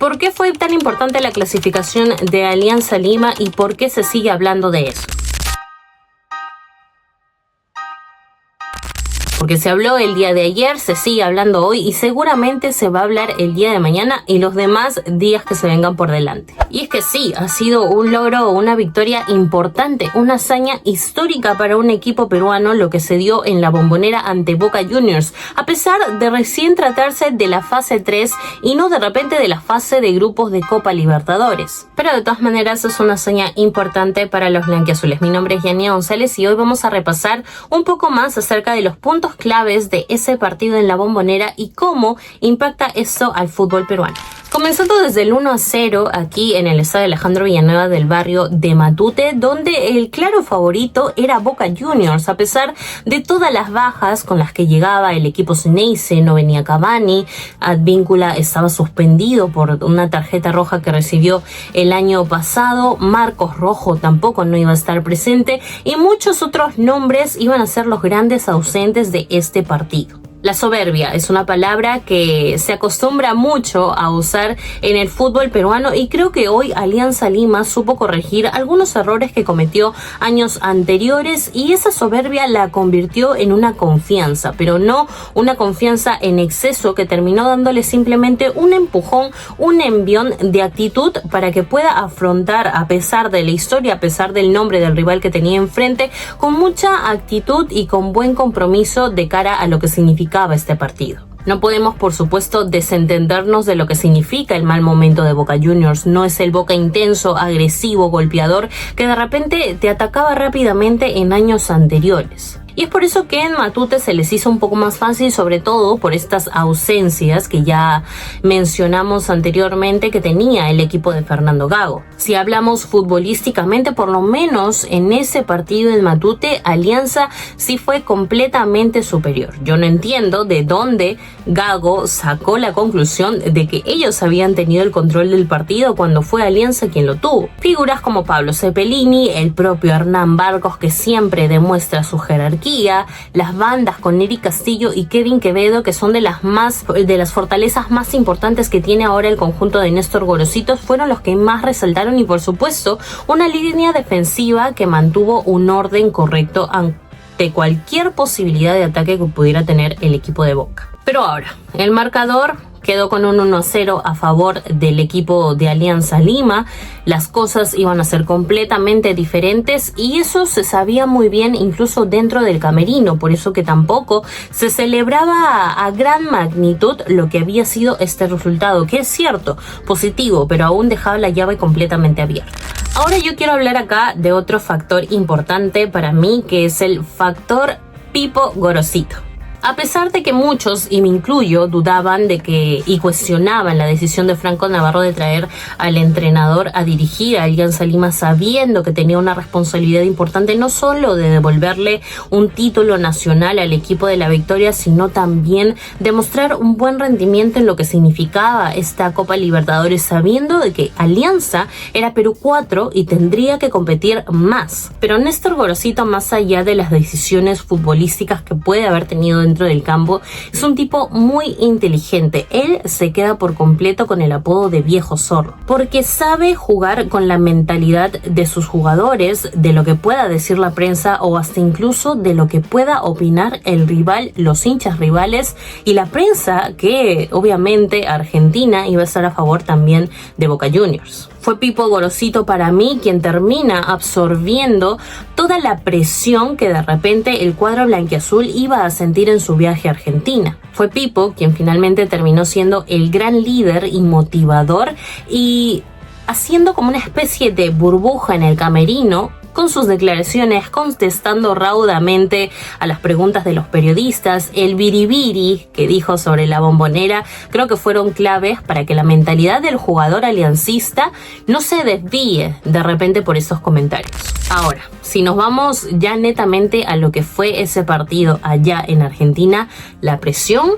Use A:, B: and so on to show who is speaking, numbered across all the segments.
A: ¿Por qué fue tan importante la clasificación de Alianza Lima y por qué se sigue hablando de eso? Porque se habló el día de ayer, se sigue hablando hoy y seguramente se va a hablar el día de mañana y los demás días que se vengan por delante. Y es que sí, ha sido un logro o una victoria importante, una hazaña histórica para un equipo peruano lo que se dio en la Bombonera ante Boca Juniors, a pesar de recién tratarse de la fase 3 y no de repente de la fase de grupos de Copa Libertadores. Pero de todas maneras es una hazaña importante para los blanquiazules. Mi nombre es Yanía González y hoy vamos a repasar un poco más acerca de los puntos claves de ese partido en la Bombonera y cómo impacta eso al fútbol peruano. Comenzando desde el 1-0 aquí en el estadio Alejandro Villanueva del barrio de Matute, donde el claro favorito era Boca Juniors, a pesar de todas las bajas con las que llegaba el equipo Ceneice. No venía Cavani, Advíncula estaba suspendido por una tarjeta roja que recibió el año pasado, Marcos Rojo tampoco no iba a estar presente y muchos otros nombres iban a ser los grandes ausentes de este partido. La soberbia es una palabra que se acostumbra mucho a usar en el fútbol peruano y creo que hoy Alianza Lima supo corregir algunos errores que cometió años anteriores y esa soberbia la convirtió en una confianza, pero no una confianza en exceso que terminó dándole simplemente un empujón, un envión de actitud para que pueda afrontar, a pesar de la historia, a pesar del nombre del rival que tenía enfrente, con mucha actitud y con buen compromiso de cara a lo que significa este partido. No podemos, por supuesto, desentendernos de lo que significa el mal momento de Boca Juniors. No es el Boca intenso, agresivo, golpeador, que de repente te atacaba rápidamente en años anteriores. Y es por eso que en Matute se les hizo un poco más fácil, sobre todo por estas ausencias que ya mencionamos anteriormente que tenía el equipo de Fernando Gago. Si hablamos futbolísticamente, por lo menos en ese partido en Matute, Alianza sí fue completamente superior. Yo no entiendo de dónde Gago sacó la conclusión de que ellos habían tenido el control del partido cuando fue Alianza quien lo tuvo. Figuras como Pablo Cepelini, el propio Hernán Barcos, que siempre demuestra su jerarquía, las bandas con Neri Castillo y Kevin Quevedo, que son de las fortalezas más importantes que tiene ahora el conjunto de Néstor Gorosito, fueron los que más resaltaron y por supuesto una línea defensiva que mantuvo un orden correcto ante cualquier posibilidad de ataque que pudiera tener el equipo de Boca. Pero ahora, el marcador quedó con un 1-0 a favor del equipo de Alianza Lima. Las cosas iban a ser completamente diferentes y eso se sabía muy bien incluso dentro del camerino, por eso que tampoco se celebraba a gran magnitud lo que había sido este resultado, que es cierto, positivo, pero aún dejaba la llave completamente abierta. Ahora yo quiero hablar acá de otro factor importante para mí, que es el factor Pipo Gorosito. A pesar de que muchos, y me incluyo, dudaban y cuestionaban la decisión de Franco Navarro de traer al entrenador a dirigir a Alianza Lima sabiendo que tenía una responsabilidad importante, no solo de devolverle un título nacional al equipo de la Victoria, sino también demostrar un buen rendimiento en lo que significaba esta Copa Libertadores, sabiendo de que Alianza era Perú 4 y tendría que competir más. Pero Néstor Gorosito, más allá de las decisiones futbolísticas que puede haber tenido dentro del campo, es un tipo muy inteligente. Él se queda por completo con el apodo de viejo zorro, porque sabe jugar con la mentalidad de sus jugadores, de lo que pueda decir la prensa o hasta incluso de lo que pueda opinar el rival, los hinchas rivales y la prensa, que obviamente Argentina iba a estar a favor también de Boca Juniors. Fue Pipo Gorosito para mí quien termina absorbiendo toda la presión que de repente el cuadro blanquiazul iba a sentir en su viaje a Argentina. Fue Pipo quien finalmente terminó siendo el gran líder y motivador y haciendo como una especie de burbuja en el camerino, con sus declaraciones, contestando raudamente a las preguntas de los periodistas. El biribiri que dijo sobre la Bombonera creo que fueron claves para que la mentalidad del jugador aliancista no se desvíe de repente por esos comentarios. Ahora, si nos vamos ya netamente a lo que fue ese partido allá en Argentina, la presión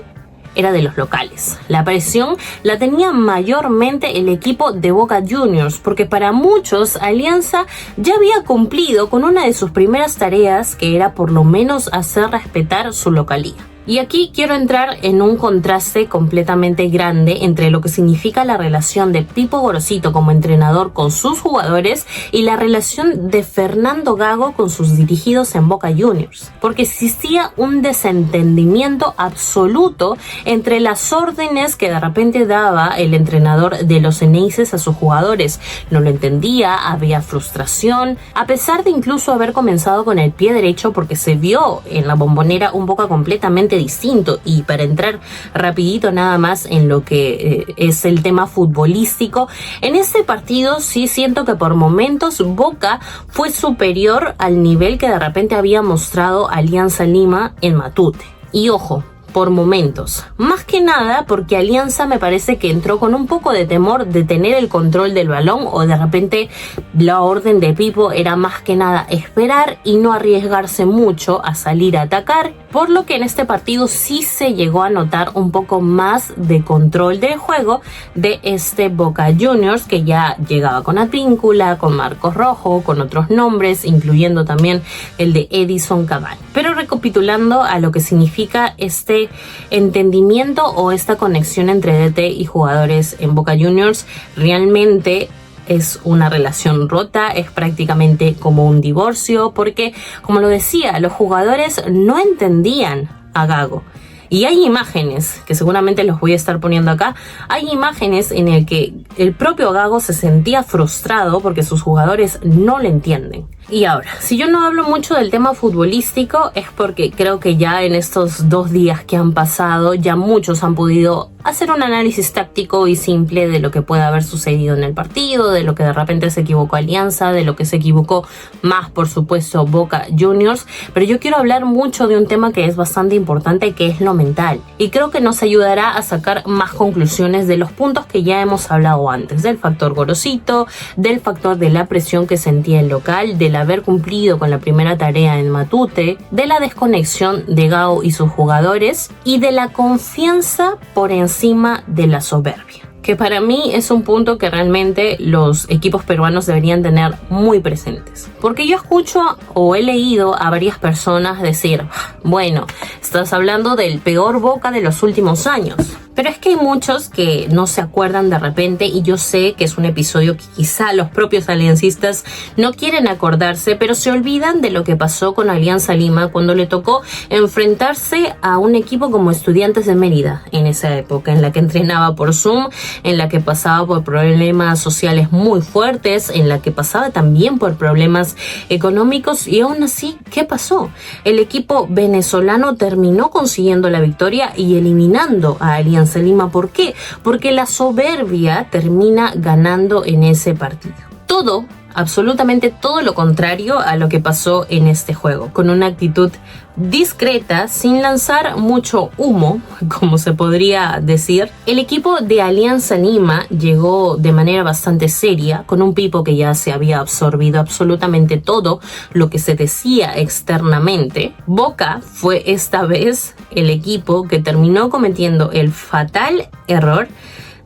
A: era de los locales. La presión la tenía mayormente el equipo de Boca Juniors, porque para muchos Alianza ya había cumplido con una de sus primeras tareas, que era por lo menos hacer respetar su localía. Y aquí quiero entrar en un contraste completamente grande entre lo que significa la relación de Pipo Gorosito como entrenador con sus jugadores y la relación de Fernando Gago con sus dirigidos en Boca Juniors, porque existía un desentendimiento absoluto entre las órdenes que de repente daba el entrenador de los Xeneises a sus jugadores. No lo entendía, había frustración, a pesar de incluso haber comenzado con el pie derecho, porque se vio en la Bombonera un Boca completamente distinto. Y para entrar rapidito nada más en lo que es el tema futbolístico, en este partido sí siento que por momentos Boca fue superior al nivel que de repente había mostrado Alianza Lima en Matute. Y ojo, por momentos, más que nada porque Alianza me parece que entró con un poco de temor de tener el control del balón, o de repente la orden de Pipo era más que nada esperar y no arriesgarse mucho a salir a atacar, por lo que en este partido sí se llegó a notar un poco más de control del juego de este Boca Juniors, que ya llegaba con Advíncula, con Marcos Rojo, con otros nombres, incluyendo también el de Edison Cavani. Pero recapitulando a lo que significa este entendimiento o esta conexión entre DT y jugadores en Boca Juniors, realmente es una relación rota, es prácticamente como un divorcio, porque, como lo decía, los jugadores no entendían a Gago. Y hay imágenes, que seguramente los voy a estar poniendo acá, hay imágenes en el que el propio Gago se sentía frustrado porque sus jugadores no le entienden. Y ahora, si yo no hablo mucho del tema futbolístico es porque creo que ya en estos 2 días que han pasado, ya muchos han podido hacer un análisis táctico y simple de lo que puede haber sucedido en el partido, de lo que de repente se equivocó Alianza, de lo que se equivocó más, por supuesto, Boca Juniors. Pero yo quiero hablar mucho de un tema que es bastante importante, que es lo mental. Y creo que nos ayudará a sacar más conclusiones de los puntos que ya hemos hablado antes, del factor Gorosito, del factor de la presión que sentía el local, del haber cumplido con la primera tarea en Matute, de la desconexión de Gago y sus jugadores y de la confianza por encima de la soberbia, que para mí es un punto que realmente los equipos peruanos deberían tener muy presentes. Porque yo escucho o he leído a varias personas decir, bueno, estás hablando del peor Boca de los últimos años. Pero es que hay muchos que no se acuerdan de repente, y yo sé que es un episodio que quizá los propios aliancistas no quieren acordarse, pero se olvidan de lo que pasó con Alianza Lima cuando le tocó enfrentarse a un equipo como Estudiantes de Mérida en esa época, en la que entrenaba por Zoom, en la que pasaba por problemas sociales muy fuertes, en la que pasaba también por problemas económicos, y aún así, ¿qué pasó? El equipo venezolano terminó consiguiendo la victoria y eliminando a Alianza Lima. ¿Por qué? Porque la soberbia termina ganando en ese partido. Todo, absolutamente todo lo contrario a lo que pasó en este juego, con una actitud discreta, sin lanzar mucho humo, como se podría decir. El equipo de Alianza Lima llegó de manera bastante seria, con un Pipo que ya se había absorbido absolutamente todo lo que se decía externamente. Boca fue esta vez el equipo que terminó cometiendo el fatal error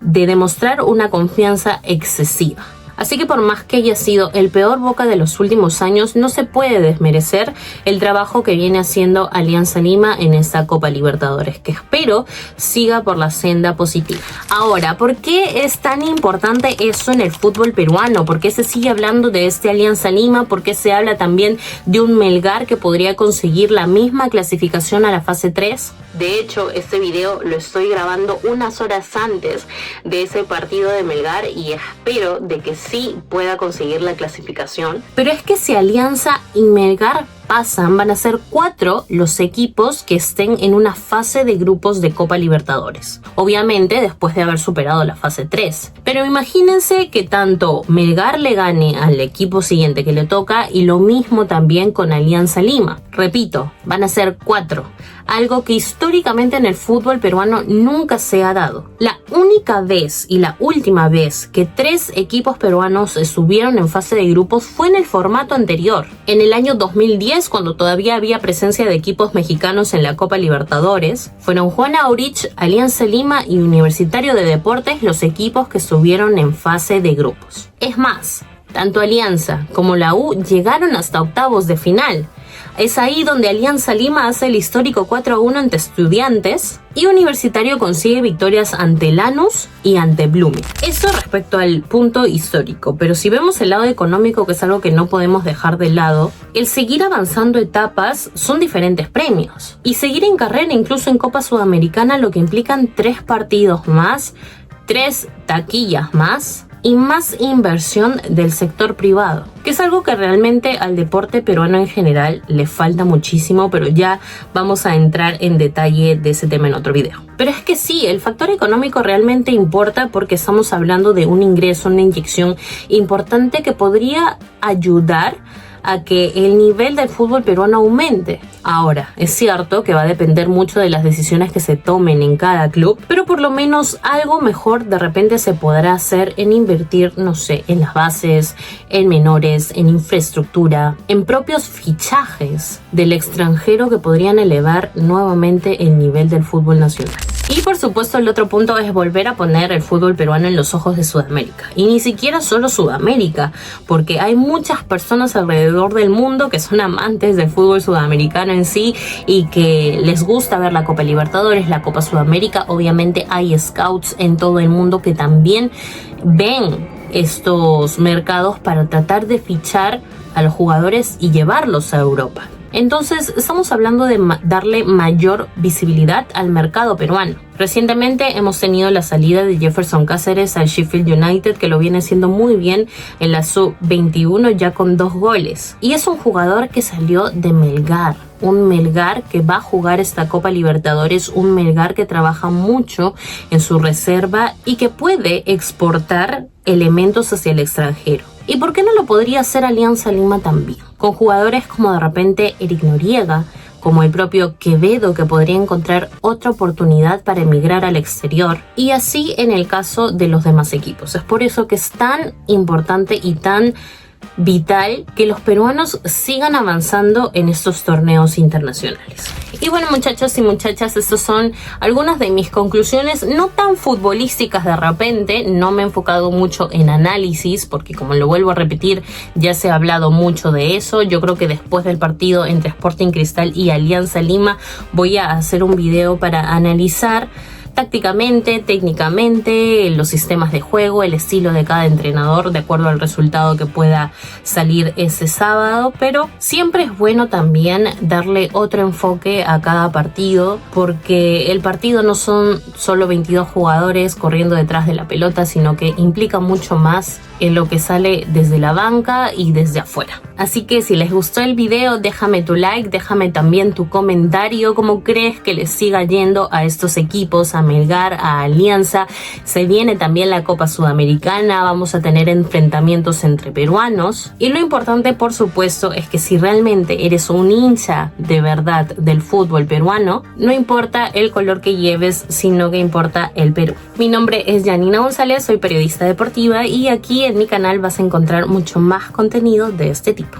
A: de demostrar una confianza excesiva. Así que por más que haya sido el peor Boca de los últimos años, no se puede desmerecer el trabajo que viene haciendo Alianza Lima en esta Copa Libertadores, que espero siga por la senda positiva. Ahora, ¿por qué es tan importante eso en el fútbol peruano? ¿Por qué se sigue hablando de este Alianza Lima? ¿Por qué se habla también de un Melgar que podría conseguir la misma clasificación a la fase 3? De hecho, este video lo estoy grabando unas horas antes de ese partido de Melgar y espero de que sí pueda conseguir la clasificación. Pero es que si Alianza y Melgar pasan, van a ser 4 los equipos que estén en una fase de grupos de Copa Libertadores. Obviamente después de haber superado la fase 3. Pero imagínense que tanto Melgar le gane al equipo siguiente que le toca y lo mismo también con Alianza Lima. Repito, van a ser 4. Algo que históricamente en el fútbol peruano nunca se ha dado. La única vez y la última vez que 3 equipos peruanos estuvieron en fase de grupos fue en el formato anterior. En el año 2010, cuando todavía había presencia de equipos mexicanos en la Copa Libertadores, fueron Juan Aurich, Alianza Lima y Universitario de Deportes los equipos que estuvieron en fase de grupos. Es más, tanto Alianza como la U llegaron hasta octavos de final. Es ahí donde Alianza Lima hace el histórico 4-1 ante Estudiantes y Universitario consigue victorias ante Lanús y ante Blooming. Eso respecto al punto histórico, pero si vemos el lado económico, que es algo que no podemos dejar de lado, el seguir avanzando etapas son diferentes premios. Y seguir en carrera, incluso en Copa Sudamericana, lo que implican 3 partidos más, 3 taquillas más y más inversión del sector privado, que es algo que realmente al deporte peruano en general le falta muchísimo, pero ya vamos a entrar en detalle de ese tema en otro video. Pero es que sí, el factor económico realmente importa porque estamos hablando de un ingreso, una inyección importante que podría ayudar a que el nivel del fútbol peruano aumente. Ahora, es cierto que va a depender mucho de las decisiones que se tomen en cada club, pero por lo menos algo mejor de repente se podrá hacer en invertir, no sé, en las bases, en menores, en infraestructura, en propios fichajes del extranjero que podrían elevar nuevamente el nivel del fútbol nacional. Y por supuesto el otro punto es volver a poner el fútbol peruano en los ojos de Sudamérica. Y ni siquiera solo Sudamérica, porque hay muchas personas alrededor del mundo que son amantes del fútbol sudamericano en sí y que les gusta ver la Copa Libertadores, la Copa Sudamérica. Obviamente hay scouts en todo el mundo que también ven estos mercados para tratar de fichar a los jugadores y llevarlos a Europa. Entonces estamos hablando de darle mayor visibilidad al mercado peruano. Recientemente hemos tenido la salida de Jefferson Cáceres al Sheffield United, que lo viene haciendo muy bien en la Sub-21 ya con 2 goles. Y es un jugador que salió de Melgar. Un Melgar que va a jugar esta Copa Libertadores, un Melgar que trabaja mucho en su reserva y que puede exportar elementos hacia el extranjero. ¿Y por qué no lo podría hacer Alianza Lima también? Con jugadores como de repente Eric Noriega, como el propio Quevedo, que podría encontrar otra oportunidad para emigrar al exterior, y así en el caso de los demás equipos. Es por eso que es tan importante y tan vital que los peruanos sigan avanzando en estos torneos internacionales. Y bueno, muchachos y muchachas, estas son algunas de mis conclusiones, no tan futbolísticas de repente. No me he enfocado mucho en análisis porque, como lo vuelvo a repetir, ya se ha hablado mucho de eso. Yo creo que después del partido entre Sporting Cristal y Alianza Lima voy a hacer un video para analizar tácticamente, técnicamente, los sistemas de juego, el estilo de cada entrenador de acuerdo al resultado que pueda salir ese sábado. Pero siempre es bueno también darle otro enfoque a cada partido, porque el partido no son solo 22 jugadores corriendo detrás de la pelota, sino que implica mucho más en lo que sale desde la banca y desde afuera. Así que si les gustó el video, déjame tu like, déjame también tu comentario, cómo crees que les siga yendo a estos equipos, a Melgar, a Alianza. Se viene también la Copa Sudamericana, vamos a tener enfrentamientos entre peruanos. Y lo importante, por supuesto, es que si realmente eres un hincha de verdad del fútbol peruano, no importa el color que lleves, sino que importa el Perú. Mi nombre es Janina González, soy periodista deportiva y aquí en mi canal vas a encontrar mucho más contenido de este tipo.